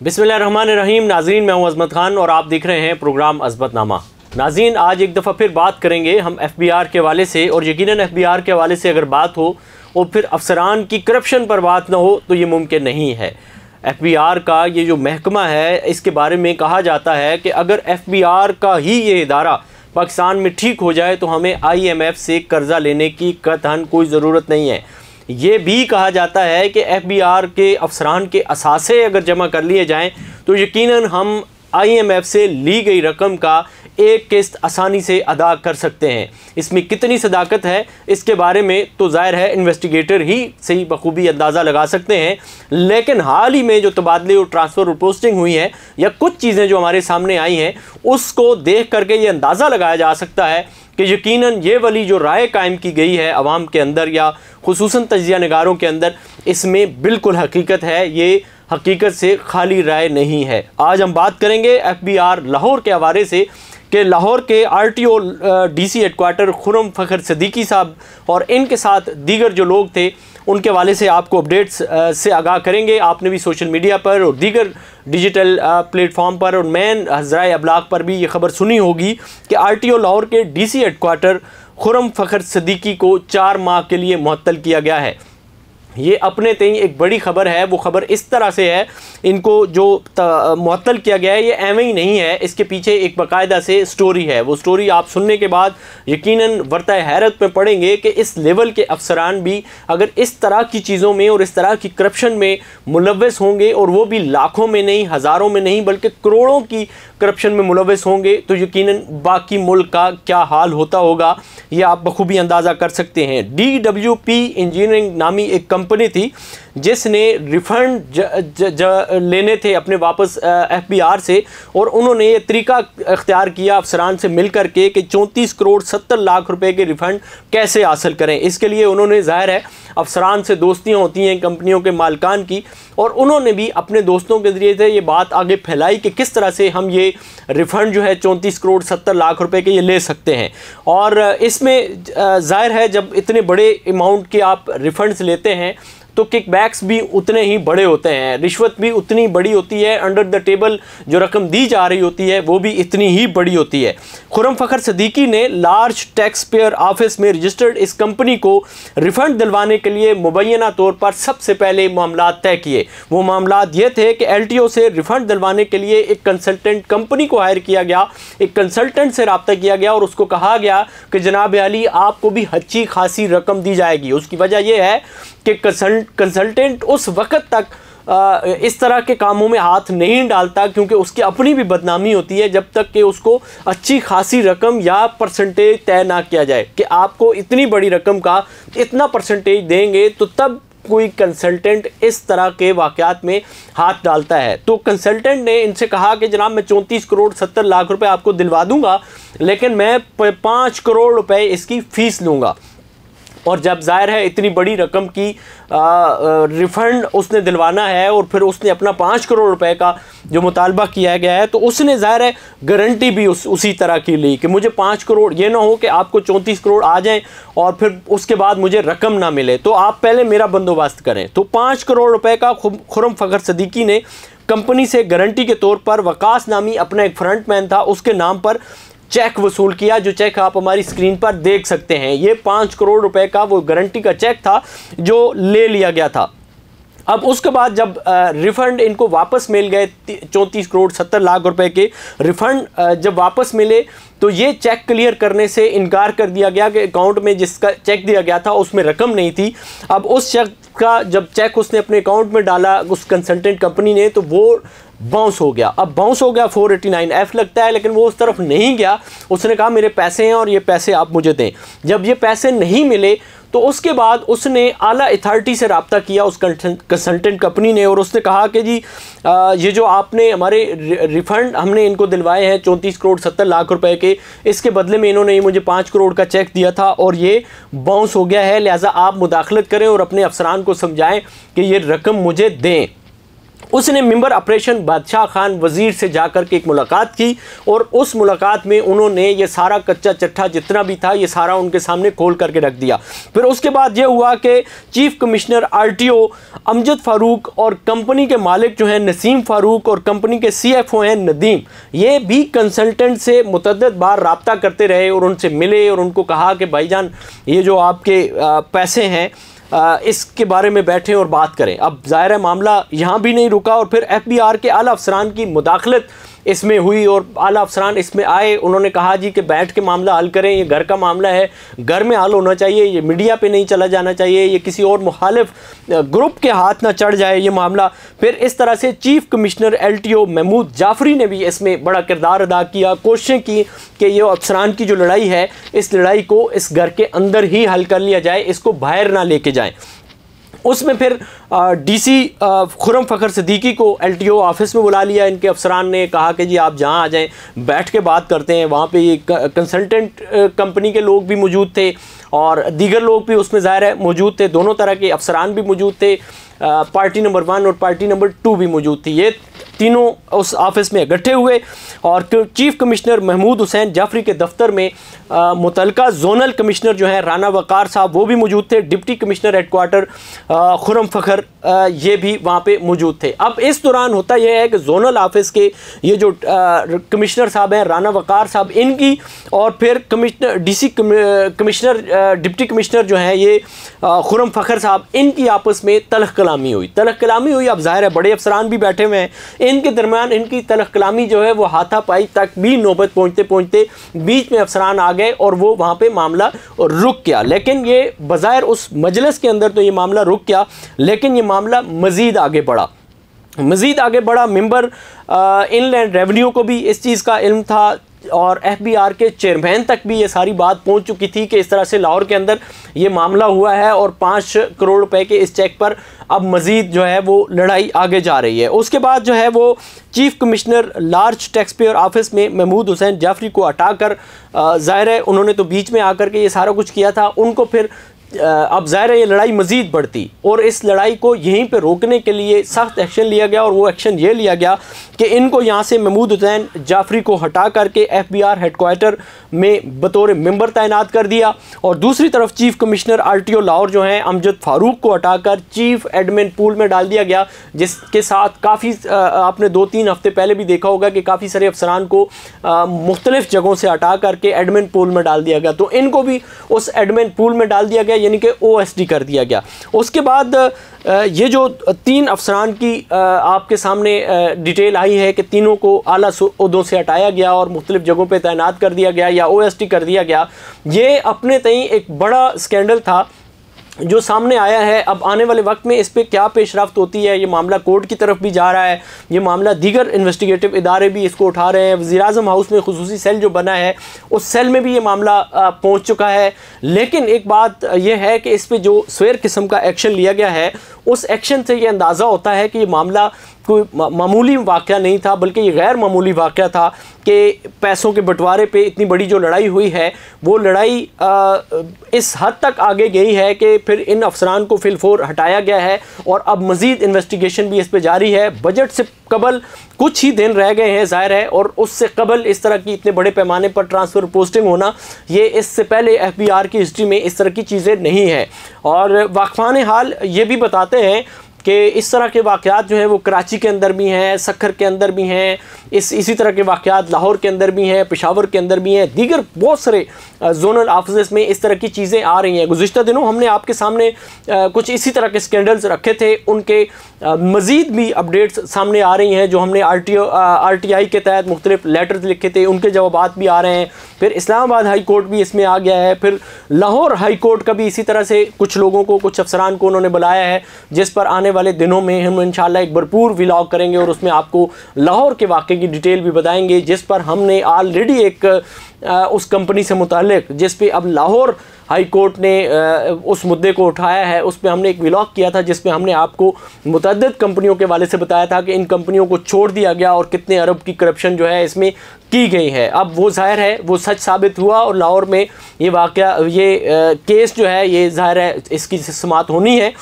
बिस्मिल्लाहिर्रहमानिर्रहीम। नाज़रीन, मैं हूं अज़मत खान और आप देख रहे हैं प्रोग्राम अज़मतनामा। नाज़रीन, आज एक दफ़ा फिर बात करेंगे हम FBR के हवाले से, और यकीनन FBR के हवाले से अगर बात हो और फिर अफसरान की करप्शन पर बात ना हो तो ये मुमकिन नहीं है। FBR का ये जो महकमा है, इसके बारे में कहा जाता है कि अगर FBR का ही ये इदारा पाकिस्तान में ठीक हो जाए तो हमें IMF से कर्ज़ा लेने की कतई कोई ज़रूरत नहीं है। ये भी कहा जाता है कि FBR के अफसरान के असासे अगर जमा कर लिए जाएं तो यकीनन हम IMF से ली गई रकम का एक किस्त आसानी से अदा कर सकते हैं। इसमें कितनी सदाकत है इसके बारे में तो ज़ाहिर है इन्वेस्टिगेटर ही सही बखूबी अंदाज़ा लगा सकते हैं, लेकिन हाल ही में जो तबादले और ट्रांसफ़र और पोस्टिंग हुई है या कुछ चीज़ें जो हमारे सामने आई हैं, उसको देख करके ये अंदाज़ा लगाया जा सकता है कि यकीनन ये वाली जो राय कायम की गई है अवाम के अंदर या खुसूसन तजिया निगारों के अंदर, इसमें बिल्कुल हकीकत है, ये हकीकत से खाली राय नहीं है। आज हम बात करेंगे FBR लाहौर के हवाले से कि लाहौर के RTO DC headquarter Khurram Fakhar Siddiqui साहब और इनके साथ दीगर जो लोग थे उनके हवाले से आपको अपडेट्स से आगाह करेंगे। आपने भी सोशल मीडिया पर और दीगर डिजिटल प्लेटफॉर्म पर और मेन ज़राए अबलाग पर भी ये खबर सुनी होगी कि RTO लाहौर के DC हेडक्वार्टर खुर्रम फ़खर सदीकी को 4 माह के लिए मुअत्तल किया गया है। ये अपने तय एक बड़ी ख़बर है। वो ख़बर इस तरह से है, इनको जो मुअत्तल किया गया है ये एवं ही नहीं है, इसके पीछे एक बाकायदा से स्टोरी है। वो स्टोरी आप सुनने के बाद यकीनन वर्ता हैरत में पड़ेंगे कि इस लेवल के अफसरान भी अगर इस तरह की चीज़ों में और इस तरह की करप्शन में मुलव्वस होंगे, और वो भी लाखों में नहीं, हज़ारों में नहीं, बल्कि करोड़ों की करप्शन में मुलव्वस होंगे, तो यकीनन बाकी मुल्क का क्या हाल होता होगा ये आप बखूबी अंदाज़ा कर सकते हैं। DWP इंजीनियरिंग नामी एक कंपनी थी जिसने रिफ़ंड लेने थे अपने वापस FBR से, और उन्होंने ये तरीका अख्तियार किया अफसरान से मिल कर के कि 34 करोड़ 70 लाख रुपए के रिफ़ंड कैसे हासिल करें। इसके लिए उन्होंने, ज़ाहिर है अफसरान से दोस्तियाँ होती हैं कंपनियों के मालिकान की, और उन्होंने भी अपने दोस्तों के ज़रिए से ये बात आगे फैलाई कि किस तरह से हम ये रिफ़ंड जो है 34 करोड़ 70 लाख रुपए के ये ले सकते हैं। और इसमें ज़ाहिर है जब इतने बड़े अमाउंट के आप रिफ़ंड्स लेते हैं तो किकबैक्स भी उतने ही बड़े होते हैं, रिश्वत भी उतनी बड़ी होती है, अंडर द टेबल जो रकम दी जा रही होती है वो भी इतनी ही बड़ी होती है। खुर्रम फ़खर सदीकी ने लार्ज टैक्स पेयर ऑफिस में रजिस्टर्ड इस कंपनी को रिफ़ंड दिलवाने के लिए मुबैना तौर पर सबसे पहले मामलात तय किए। वो मामलात ये थे कि LTO से रिफ़ंड दिलवाने के लिए एक कंसल्टेंट कंपनी को हायर किया गया, एक कंसल्टेंट से रब्ता किया गया और उसको कहा गया कि जनाब अली आपको भी अच्छी खासी रकम दी जाएगी। उसकी वजह यह है कि कंसल्टेंट उस वक़्त तक इस तरह के कामों में हाथ नहीं डालता क्योंकि उसकी अपनी भी बदनामी होती है जब तक कि उसको अच्छी खासी रकम या परसेंटेज तय ना किया जाए कि आपको इतनी बड़ी रकम का इतना परसेंटेज देंगे, तो तब कोई कंसल्टेंट इस तरह के वाक़यात में हाथ डालता है। तो कंसल्टेंट ने इनसे कहा कि जनाब मैं 34 करोड़ 70 लाख रुपए आपको दिलवा दूंगा, लेकिन मैं 5 करोड़ रुपए इसकी फ़ीस लूँगा। और जब ज़ाहिर है इतनी बड़ी रकम की रिफ़ंड उसने दिलवाना है और फिर उसने अपना 5 करोड़ रुपए का जो मुतालबा किया गया है, तो उसने ज़ाहिर है गारंटी भी उसी तरह की ली कि मुझे 5 करोड़, ये ना हो कि आपको 34 करोड़ आ जाएं और फिर उसके बाद मुझे रकम ना मिले, तो आप पहले मेरा बंदोबस्त करें। तो 5 करोड़ रुपए का खुर्रम फ़खर सदीकी ने कंपनी से गारंटी के तौर पर वकास नामी अपना एक फ्रंटमैन था, उसके नाम पर चेक वसूल किया, जो चेक आप हमारी स्क्रीन पर देख सकते हैं। ये 5 करोड़ रुपए का वो गारंटी का चेक था जो ले लिया गया था। अब उसके बाद जब रिफ़ंड इनको वापस मिल गए 34 करोड़ 70 लाख रुपए के रिफ़ंड जब वापस मिले, तो ये चेक क्लियर करने से इनकार कर दिया गया कि अकाउंट में जिसका चेक दिया गया था उसमें रकम नहीं थी। अब उस शख्स का जब चेक उसने अपने अकाउंट में डाला उस कंसल्टेंट कंपनी ने, तो वो बाउंस हो गया। अब बाउंस हो गया 489F लगता है, लेकिन वो उस तरफ नहीं गया। उसने कहा मेरे पैसे हैं और ये पैसे आप मुझे दें। जब ये पैसे नहीं मिले तो उसके बाद उसने आला अथॉरिटी से रब्ता किया उस कंसल्टेंट कंपनी ने, और उसने कहा कि जी ये जो आपने हमारे रिफ़ंड हमने इनको दिलवाए हैं 34 करोड़ 70 लाख रुपए के, इसके बदले में इन्होंने मुझे 5 करोड़ का चेक दिया था और ये बाउंस हो गया है, लिहाजा आप मुदाखलत करें और अपने अफसरान को समझाएं कि ये रकम मुझे दें। उसने मेंबर ऑपरेशन बादशाह खान वज़ीर से जाकर के एक मुलाकात की और उस मुलाकात में उन्होंने ये सारा कच्चा चट्टा जितना भी था ये सारा उनके सामने खोल करके रख दिया। फिर उसके बाद ये हुआ कि chief commissioner RTO Amjad Farooq और कंपनी के मालिक जो हैं नसीम फ़ारूक और कंपनी के CFO हैं नदीम, ये भी कंसल्टेंट से मुतअद्दिद बार रब्ता करते रहे और उनसे मिले और उनको कहा कि भाईजान ये जो आपके पैसे हैं इसके बारे में बैठें और बात करें। अब ज़ाहिर है मामला यहाँ भी नहीं रुका और फिर FBR के आला अफसरान की मुदाखलत इसमें हुई और आला अफसरान इसमें आए। उन्होंने कहा जी कि बैठ के मामला हल करें, ये घर का मामला है, घर में हल होना चाहिए, ये मीडिया पे नहीं चला जाना चाहिए, ये किसी और मुखालिफ ग्रुप के हाथ ना चढ़ जाए ये मामला। फिर इस तरह से chief commissioner LTO Mahmood Jafri ने भी इसमें बड़ा किरदार अदा किया, कोशिशें की कि ये अफसरान की जो लड़ाई है इस लड़ाई को इस घर के अंदर ही हल कर लिया जाए, इसको बाहर ना लेके जाएँ। उसमें फिर DC खुरम फ़खर सिद्दीकी को LTO ऑफिस में बुला लिया। इनके अफसरान ने कहा कि जी आप जहाँ आ जाएं, बैठ के बात करते हैं। वहाँ पे ये कंसल्टेंट कंपनी के लोग भी मौजूद थे और दीगर लोग भी उसमें ज़ाहिर है मौजूद थे, दोनों तरह के अफसरान भी मौजूद थे, पार्टी नंबर 1 और पार्टी नंबर 2 भी मौजूद थी। ये तीनों उस ऑफिस में इकट्ठे हुए और चीफ कमिश्नर महमूद हुसैन जाफरी के दफ्तर में मुतलका जोनल कमिश्नर जो हैं राना वकार साहब वो भी मौजूद थे, deputy commissioner headquarter Khurram Fakhar ये भी वहाँ पे मौजूद थे। अब इस दौरान होता यह है कि जोनल ऑफिस के ये जो कमिश्नर साहब हैं राना वकार साहब, इनकी और फिर commissioner DC commissioner deputy commissioner जो हैं ये खुरम फ़खर साहब, इनकी आपस में तलख कलामी हुई। अब ज़ाहिर है बड़े अफसरान भी बैठे हुए हैं, इनके दरमियान इनकी तलख कलामी जो है वो हाथापाई तक भी नौबत पहुँचते पहुँचते बीच में अफसरान आ गए और वो वहाँ पे मामला रुक गया। लेकिन ये बज़ाहिर उस मजलिस के अंदर तो ये मामला रुक गया, लेकिन ये मामला मज़ीद आगे बढ़ा। मेंबर इनलैंड रेवेन्यू को भी इस चीज़ का इल्म था और FBR के चेयरमैन तक भी ये सारी बात पहुंच चुकी थी कि इस तरह से लाहौर के अंदर ये मामला हुआ है और 5 करोड़ रुपए के इस चेक पर अब मज़ीद जो है वो लड़ाई आगे जा रही है। उसके बाद जो है वो chief commissioner large tax payer office में महमूद हुसैन जाफरी को हटाकर ज़ाहिर है उन्होंने तो बीच में आकर के ये सारा कुछ किया था, उनको फिर अब ज़ाहिर है ये लड़ाई मज़ीद बढ़ती और इस लड़ाई को यहीं पे रोकने के लिए सख्त एक्शन लिया गया और वो एक्शन ये लिया गया कि इनको यहाँ से महमूद हुसैन जाफरी को हटा करके FBR हेडक्वार्टर में बतौर मेंबर तैनात कर दिया और दूसरी तरफ चीफ कमिश्नर RTO लाहौर जो हैं अमजद फ़ारूक को हटाकर चीफ एडमिन पूल में डाल दिया गया, जिसके साथ काफ़ी आपने 2-3 हफ्ते पहले भी देखा होगा कि काफ़ी सारे अफसरान को मुख्तलिफ़ जगहों से हटा करके एडमिन पूल में डाल दिया गया, तो इनको भी उस एडमिन पूल में डाल दिया गया यानी कि OSD कर दिया गया। उसके बाद ये जो 3 अफसरान की आपके सामने डिटेल आई है कि तीनों को आला ओहदों से हटाया गया और मुख्तलिफ जगहों पे तैनात कर दिया गया या OSD कर दिया गया। ये अपने तई एक बड़ा स्कैंडल था जो सामने आया है। अब आने वाले वक्त में इस पर क्या पेशरफ्त होती है, ये मामला कोर्ट की तरफ भी जा रहा है, ये मामला दीगर इन्वेस्टिगेटिव इदारे भी इसको उठा रहे हैं। वज़ीर-ए-आज़म हाउस में खुसूसी सेल जो बना है उस सेल में भी ये मामला पहुंच चुका है। लेकिन एक बात यह है कि इस पर जो स्वेर किस्म का एक्शन लिया गया है उस एक्शन से ये अंदाज़ा होता है कि ये मामला कोई मामूली वाक़या नहीं था, बल्कि ये गैर मामूली वाक़या था कि पैसों के बंटवारे पे इतनी बड़ी जो लड़ाई हुई है वो लड़ाई इस हद तक आगे गई है कि फिर इन अफसरान को फिलफोर हटाया गया है और अब मज़ीद इन्वेस्टिगेशन भी इस पे जारी है। बजट से कबल कुछ ही दिन रह गए हैं ज़ाहिर है, और उससे कबल इस तरह की इतने बड़े पैमाने पर ट्रांसफ़र पोस्टिंग होना ये इससे पहले FBR की हिस्ट्री में इस तरह की चीज़ें नहीं है। और वाक़फ़ान हाल ये भी बताते हैं कि इस तरह के वाक़यात जो हैं वो कराची के अंदर भी हैं, सक्खर के अंदर भी हैं, इसी तरह के वाक़यात लाहौर के अंदर भी हैं, पेशावर के अंदर भी हैं, दीगर बहुत सारे जोनल ऑफिस में इस तरह की चीज़ें आ रही हैं। गुज़िश्ता दिनों हमने आपके सामने कुछ इसी तरह के स्कैंडल्स रखे थे, उनके मज़ीद भी अपडेट्स सामने आ रही हैं। जो हमने RTI के तहत मुख्तलिफ लेटर्स लिखे थे उनके जवाबात भी आ रहे हैं। फिर इस्लामाबाद हाई कोर्ट भी इसमें आ गया है, फिर लाहौर हाई कोर्ट का भी इसी तरह से कुछ लोगों को, कुछ अफसरान को उन्होंने बुलाया है, जिस पर आने वाले दिनों में हम इंशाल्लाह एक भरपूर व्लॉग करेंगे और उसमें आपको लाहौर के वाक़े की डिटेल भी बताएंगे, जिस पर हमने ऑलरेडी एक उस कंपनी से मुताल्लिक जिस पे अब लाहौर हाई कोर्ट ने उस मुद्दे को उठाया है, उस पर हमने एक व्लॉग किया था जिसमें हमने आपको मुतअद्दिद कंपनियों के वाले से बताया था कि इन कंपनियों को छोड़ दिया गया और कितने अरब की करप्शन जो है इसमें की गई है। अब वो ज़ाहिर है वो सच साबित हुआ और लाहौर में ये वाक़या, ये केस जो है ये ज़ाहिर है इसकी समाअत होनी है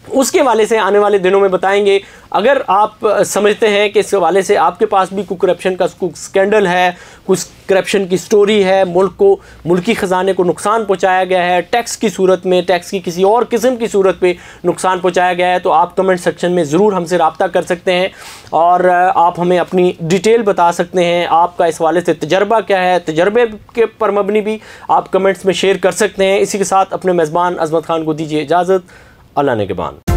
उसके हवाले से आने वाले दिनों में बताएंगे। अगर आप समझते हैं कि इस हवाले से आपके पास भी कोई करप्शन का कुछ स्कैंडल है, कुछ करप्शन की स्टोरी है, मुल्की ख़जाने को नुकसान पहुंचाया गया है, टैक्स की सूरत में, टैक्स की किसी और किस्म की सूरत पे नुकसान पहुंचाया गया है, तो आप कमेंट सेक्शन में ज़रूर हमसे रब्ता कर सकते हैं और आप हमें अपनी डिटेल बता सकते हैं। आपका इस हवाले से तजर्बा क्या है, तजर्बे के पर मबनी भी आप कमेंट्स में शेयर कर सकते हैं। इसी के साथ अपने मेज़बान अज़मत ख़ान को दीजिए इजाज़त। अल्लाह ने के बान।